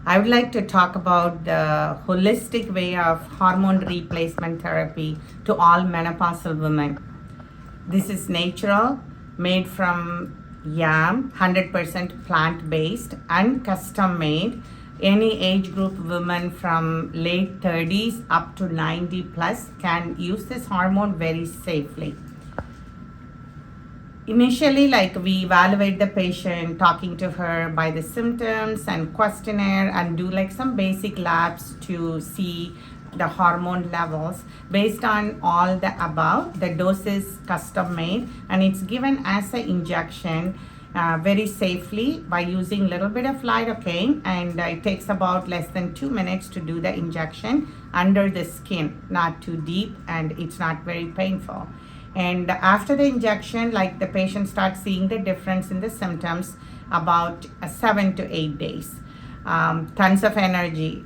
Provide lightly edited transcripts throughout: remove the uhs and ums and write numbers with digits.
I would like to talk about the holistic way of hormone replacement therapy to all menopausal women. This is natural, made from yam, 100% plant-based and custom made. Any age group women from late 30s up to 90 plus can use this hormone very safely. Initially, we evaluate the patient, talking to her by the symptoms and questionnaire, and do some basic labs to see the hormone levels. Based on all the above, the dose is custom made and it's given as an injection very safely by using a little bit of lidocaine, and it takes about less than 2 minutes to do the injection under the skin, not too deep, and it's not very painful. And after the injection, the patient starts seeing the difference in the symptoms about 7 to 8 days. Tons of energy,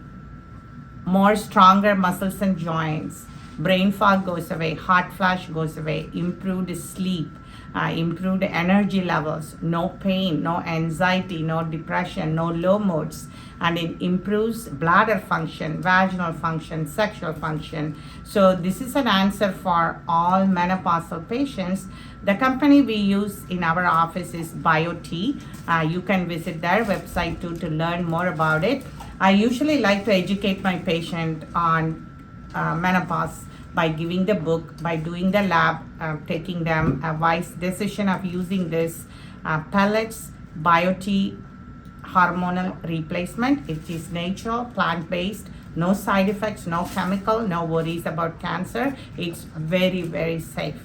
more stronger muscles and joints, brain fog goes away, hot flash goes away, improved sleep, improved energy levels, no pain, no anxiety, no depression, no low moods, and it improves bladder function, vaginal function, sexual function. So this is an answer for all menopausal patients. The company we use in our office is BioTE. You can visit their website too to learn more about it. I usually like to educate my patient on menopause by giving the book, by doing the lab, taking them a wise decision of using this pellets, BioTE hormonal replacement. It is natural, plant-based, no side effects, no chemical, no worries about cancer. It's very, very safe.